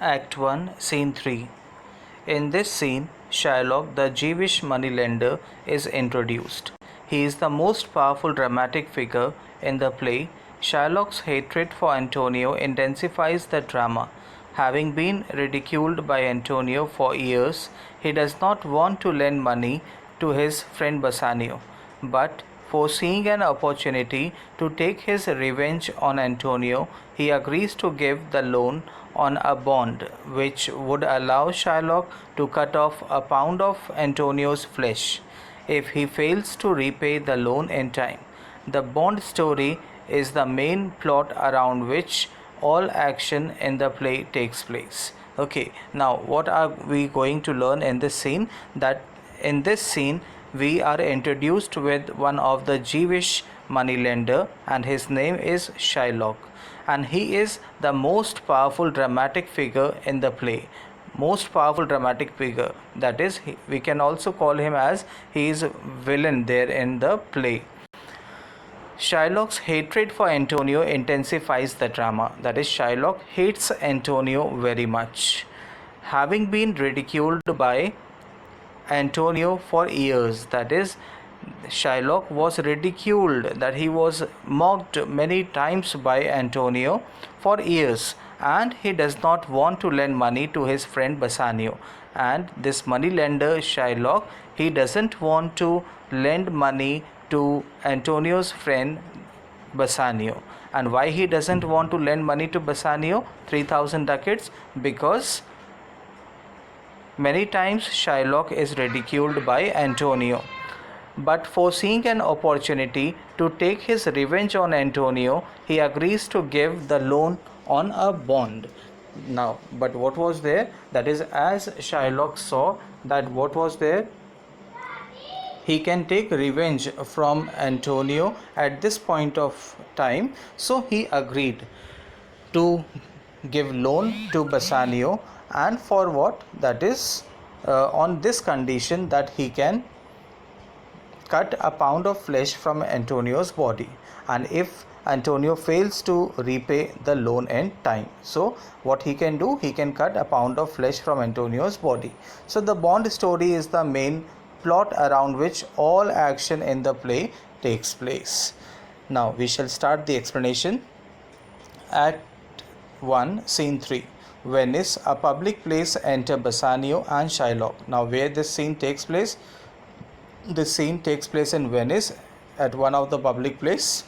Act 1, Scene 3. In this scene, Shylock, the Jewish moneylender, is introduced. He is the most powerful dramatic figure in the play. Shylock's hatred for Antonio intensifies the drama. Having been ridiculed by Antonio for years, he does not want to lend money to his friend Bassanio, but foreseeing an opportunity to take his revenge on Antonio, he agrees to give the loan on a bond which would allow Shylock to cut off a pound of Antonio's flesh if he fails to repay the loan in time. The bond story is the main plot around which all action in the play takes place. Okay, now what are we going to learn in this scene? That in this scene we are introduced with one of the Jewish moneylender, and his name is Shylock, and he is the most powerful dramatic figure in the play. Most powerful dramatic figure, that is, we can also call him as he is villain there in the play. Shylock's hatred for Antonio intensifies the drama. That is, Shylock hates Antonio very much. Having been ridiculed by Antonio for years, that is, Shylock was ridiculed, that he was mocked many times by Antonio for years, and he does not want to lend money to his friend Bassanio. And this money lender Shylock, he doesn't want to lend money to Antonio's friend Bassanio. And why he doesn't want to lend money to Bassanio, 3000 ducats? Because many times Shylock is ridiculed by Antonio. But foreseeing an opportunity to take his revenge on Antonio, he agrees to give the loan on a bond. Now, but what was there? That is, as Shylock saw that what was there, he can take revenge from Antonio at this point of time. So he agreed to give loan to Bassanio, and for what? That is, on this condition that he can cut a pound of flesh from Antonio's body, and if Antonio fails to repay the loan in time, so what he can do, he can cut a pound of flesh from Antonio's body. So the bond story is the main plot around which all action in the play takes place. Now we shall start the explanation. Act 1, Scene 3. Venice, a public place. Enter Bassanio and Shylock. Now where this scene takes place? This scene takes place in Venice at one of the public place.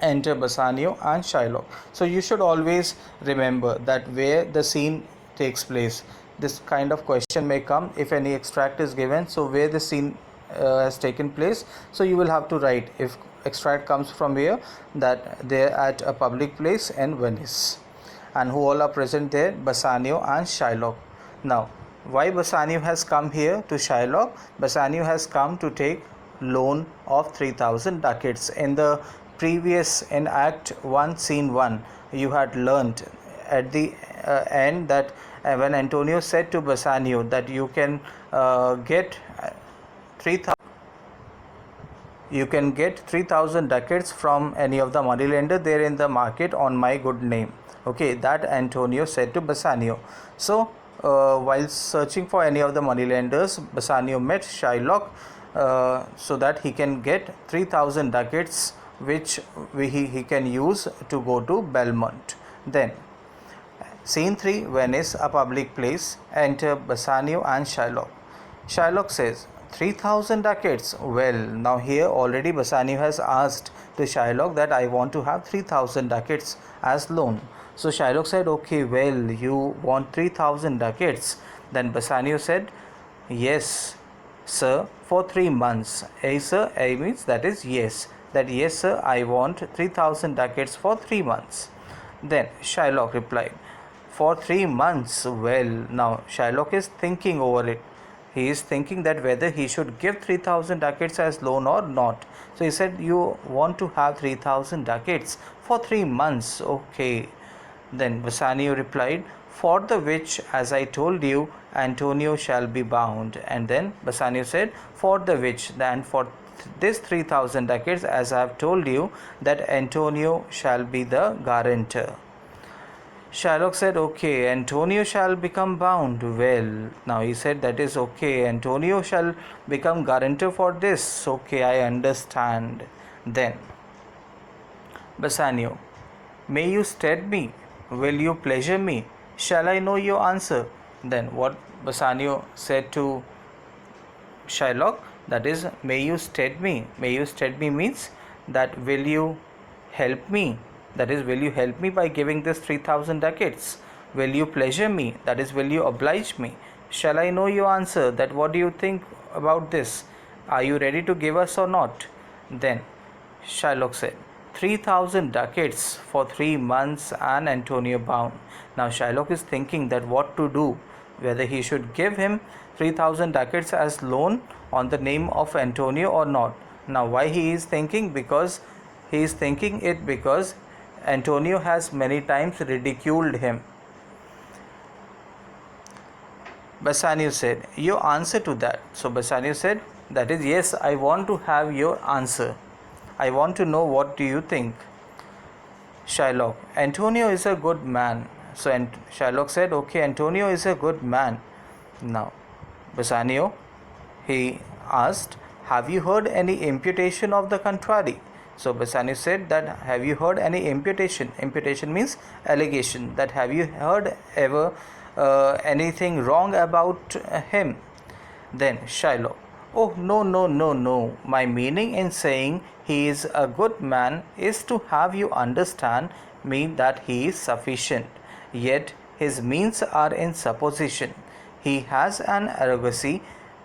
Enter Bassanio and Shylock. So you should always remember that where the scene takes place. This kind of question may come if any extract is given. So where the scene has taken place, so you will have to write, if extract comes from here, that they are at a public place in Venice, and who all are present there? Bassanio and Shylock. Now why Bassanio has come here to Shylock? Bassanio has come to take loan of 3000 ducats. In the previous, in Act 1, Scene 1, you had learnt at the end that when Antonio said to Bassanio that you can get 3000 ducats from any of the moneylender there in the market on my good name. Okay, that Antonio said to Bassanio. So while searching for any of the moneylenders, Bassanio met Shylock so that he can get 3000 ducats which he can use to go to Belmont. Then Scene 3, Venice, a public place. Enter Bassanio and Shylock. Shylock says, 3000 ducats. Well, now here already Bassanio has asked to Shylock that I want to have 3000 ducats as loan. So Shylock said, okay, well, you want 3000 ducats. Then Bassanio said, yes, sir, for 3 months. Sir, means that is yes. That yes, sir, I want 3000 ducats for 3 months. Then Shylock replied, for 3 months. Well, now Shylock is thinking over it. He is thinking that whether he should give 3000 ducats as loan or not. So he said, you want to have 3000 ducats for 3 months. Okay. Then Bassanio replied, for the which, as I told you, Antonio shall be bound. And then Bassanio said, for the which, then for this 3000 ducats, as I have told you, that Antonio shall be the guarantor. Shylock said, okay, Antonio shall become bound. Well, now he said, that is okay, Antonio shall become guarantor for this. Okay, I understand. Then, Bassanio, may you stead me? Will you pleasure me? Shall I know your answer? Then what Bassanio said to Shylock, that is, may you stead me. May you stead me means that will you help me? That is, will you help me by giving this 3000 ducats? Will you pleasure me? That is, will you oblige me? Shall I know your answer? That what do you think about this? Are you ready to give us or not? Then Shylock said, 3000 ducats for 3 months and Antonio bound. Now Shylock is thinking that what to do, whether he should give him 3000 ducats as loan on the name of Antonio or not. Now why he is thinking? Because he is thinking it because Antonio has many times ridiculed him. Bassanio said, your answer to that. So Bassanio said, that is, yes, I want to have your answer. I want to know what do you think. Shylock, Antonio is a good man. So Shylock said, okay, Antonio is a good man. Now Bassanio, he asked, have you heard any imputation of the contrary? So Bassanio said that, have you heard any imputation? Imputation means allegation. That have you heard ever anything wrong about him? Then Shylock, oh, no, no, no, no. My meaning in saying he is a good man is to have you understand me that he is sufficient. Yet his means are in supposition. He has an argosy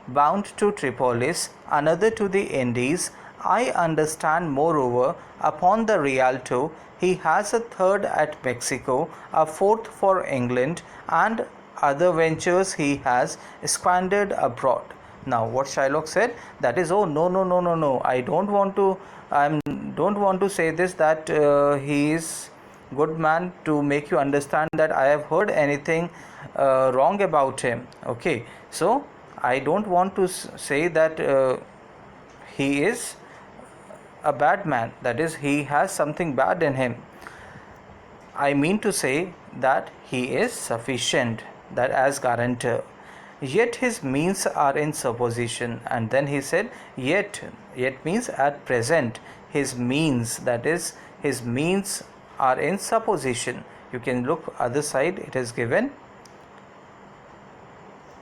bound to Tripolis, another to the Indies. I understand, moreover, upon the Rialto, he has a third at Mexico, a fourth for England, and other ventures he has squandered abroad. Now what Shylock said, that is, oh, no, no, no, no, no, I don't want to say this, that he is good man, to make you understand that I have heard anything wrong about him. Okay, so I don't want to say that he is a bad man, that is, he has something bad in him. I mean to say that he is sufficient, that as guarantor. Yet his means are in supposition. And then he said, yet means at present, his means, that is, his means are in supposition. You can look other side, it is given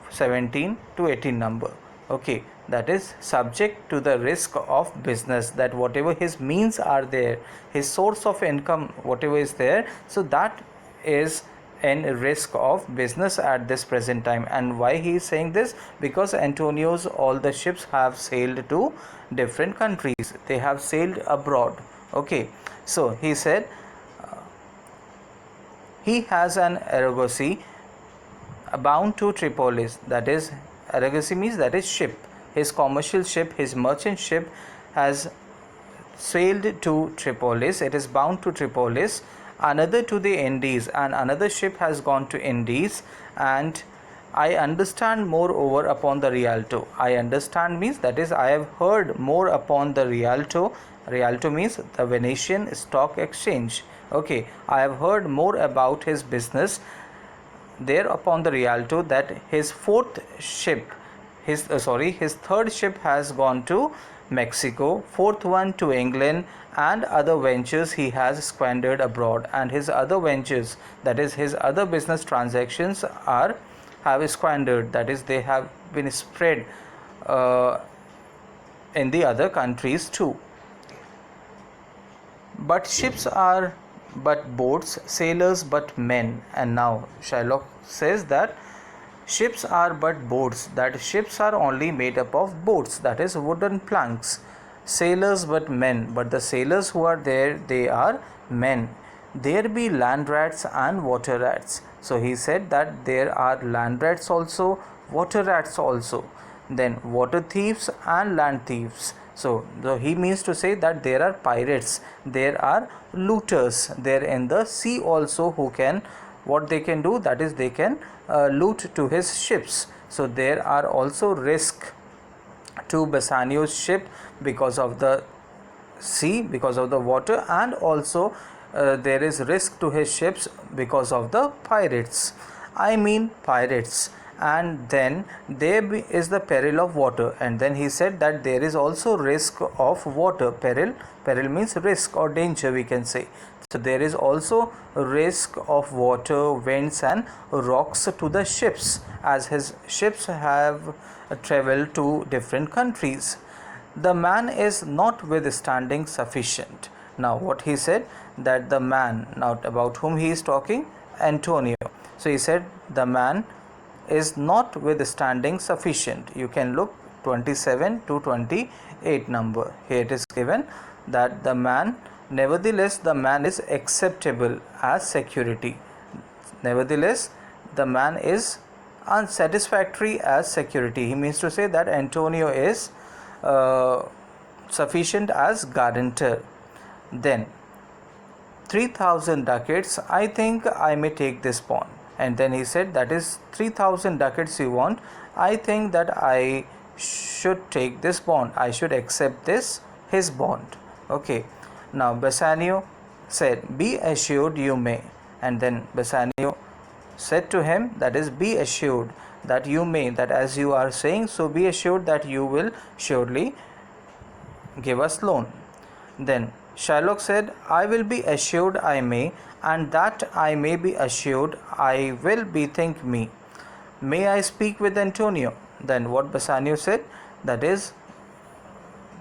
17 to 18 number. Okay, that is subject to the risk of business, that whatever his means are there, his source of income, whatever is there, so that is in risk of business at this present time. And why he is saying this? Because Antonio's all the ships have sailed to different countries, they have sailed abroad. Okay, so he said he has an argosy bound to Tripolis, that is, argosy means that is ship, his commercial ship, his merchant ship has sailed to Tripolis, it is bound to Tripolis, another to the Indies, and another ship has gone to Indies. And I understand moreover upon the Rialto. I understand means that is, I have heard more upon the Rialto. Rialto means the Venetian stock exchange. Okay, I have heard more about his business there upon the Rialto, that his his third ship has gone to Mexico, fourth one to England, and other ventures he has squandered abroad. And his other ventures, that is, his other business transactions have squandered, that is, they have been spread in the other countries too. But ships are but boats, sailors but men. And now Shylock says that ships are but boats, that ships are only made up of boats, that is, wooden planks. Sailors but men, but the sailors who are there, they are men. There be land rats and water rats. So he said that there are land rats also, water rats also, then water thieves and land thieves. So he means to say that there are pirates, there are looters there in the sea also, who can, what they can do, that is, they can loot to his ships. So there are also risk to Bassanio's ship because of the sea, because of the water, and also there is risk to his ships because of the pirates. I mean pirates. And then there is the peril of water. And then he said that there is also risk of water. Peril means risk or danger, we can say. So there is also risk of water, winds and rocks to the ships, as his ships have traveled to different countries. The man is not withstanding sufficient. Now what he said, that the man, now about whom he is talking, Antonio. So he said the man is not withstanding sufficient. You can look 27 to 28 number. Here it is given that the man, nevertheless the man is acceptable as security. Nevertheless the man is unsatisfactory as security. He means to say that Antonio is sufficient as guarantor. Then 3000 ducats, I think I may take this bond. And then he said, that is 3000 ducats you want, I think that I should take this bond, I should accept this his bond. Okay, now Bassanio said, be assured you may. And then Bassanio said to him, that is, be assured that you may, that as you are saying, so be assured that you will surely give us loan. Then Shylock said, I will be assured I may, and that I may be assured I will bethink me. May I speak with Antonio? Then what Bassanio said, that is,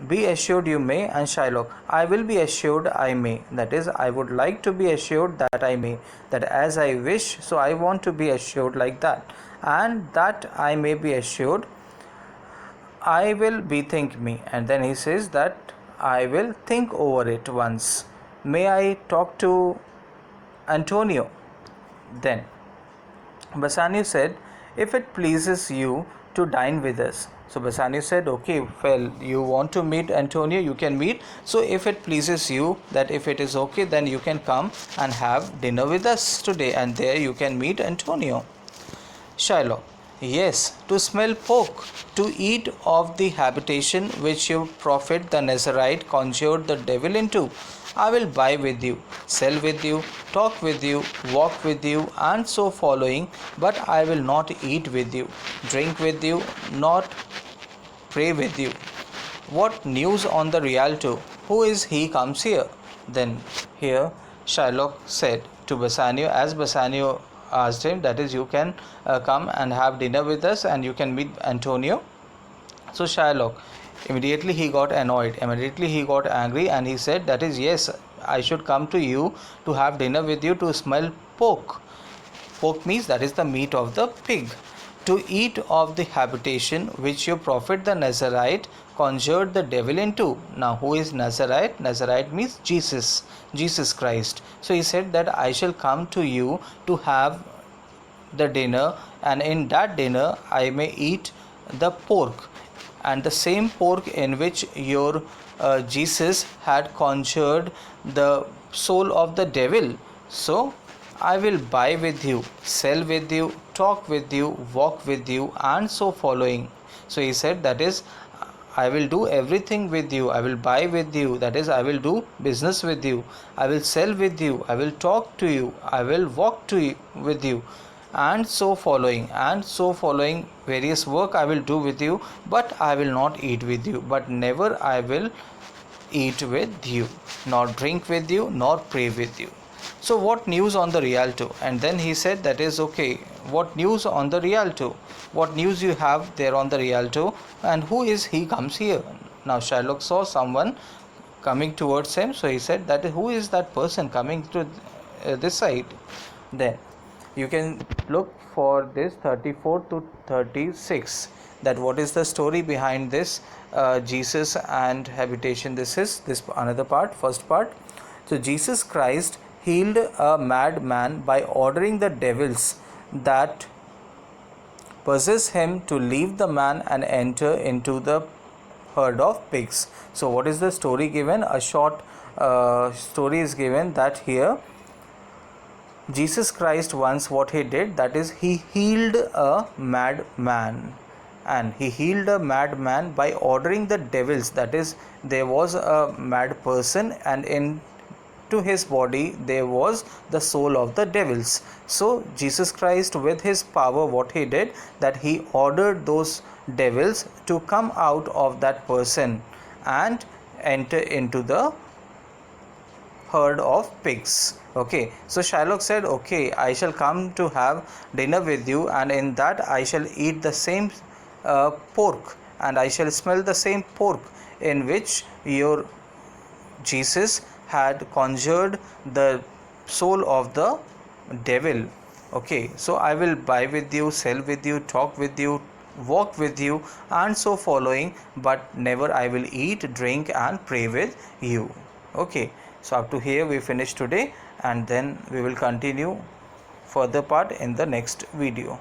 be assured you may, and Shylock, I will be assured I may, that is, I would like to be assured that I may, that as I wish, so I want to be assured like that, and that I may be assured I will bethink me. And then he says that I will think over it once. May I talk to Antonio? Then Bassanio said, if it pleases you to dine with us. So Bassanio said, okay, well, you want to meet Antonio, you can meet. So if it pleases you, that if it is okay, then you can come and have dinner with us today, and there you can meet Antonio. Shylock, yes, to smell pork, to eat of the habitation which your prophet the Nazarite conjured the devil into. I will buy with you, sell with you, talk with you, walk with you, and so following, but I will not eat with you, drink with you, not pray with you. What news on the Rialto? Who is he comes here? Then here Shylock said to Bassanio, as Bassanio asked him, that is, you can come and have dinner with us and you can meet Antonio. So Shylock, immediately he got annoyed, immediately he got angry, and he said, that is, yes, I should come to you to have dinner with you, to smell pork. Pork means that is the meat of the pig. To eat of the habitation which your prophet the Nazarite conjured the devil into. Now who is Nazarite? Nazarite means Jesus Christ. So he said that I shall come to you to have the dinner, and in that dinner I may eat the pork, and the same pork in which your Jesus had conjured the soul of the devil. So I will buy with you, sell with you, talk with you, walk with you, and so following. So he said, that is, I will do everything with you, I will buy with you, that is, I will do business with you, I will sell with you, I will talk to you, I will walk to you, with you, and so following, various work I will do with you, but I will not eat with you, but never I will eat with you, nor drink with you, nor pray with you. So what news on the Rialto? And then he said, that is, okay, what news on the Rialto? What news you have there on the Rialto, and who is he comes here? Now Shylock saw someone coming towards him, so he said, that who is that person coming to this side? Then you can look for this 34 to 36, that what is the story behind this Jesus and habitation. This is this another part, first part. So Jesus Christ healed a madman by ordering the devils that possess him to leave the man and enter into the herd of pigs. So what is the story given? A short story is given, that here Jesus Christ once, what he did, that is, he healed a madman, and he healed a madman by ordering the devils, that is, there was a mad person, and in into his body there was the soul of the devils. So Jesus Christ, with his power, what he did, that he ordered those devils to come out of that person and enter into the herd of pigs. Okay, so Shylock said, okay, I shall come to have dinner with you, and in that I shall eat the same pork, and I shall smell the same pork in which your Jesus had conjured the soul of the devil. Okay, so I will buy with you, sell with you, talk with you, walk with you, and so following, but never I will eat, drink, and pray with you. Okay, so up to here we finish today, and then we will continue further part in the next video.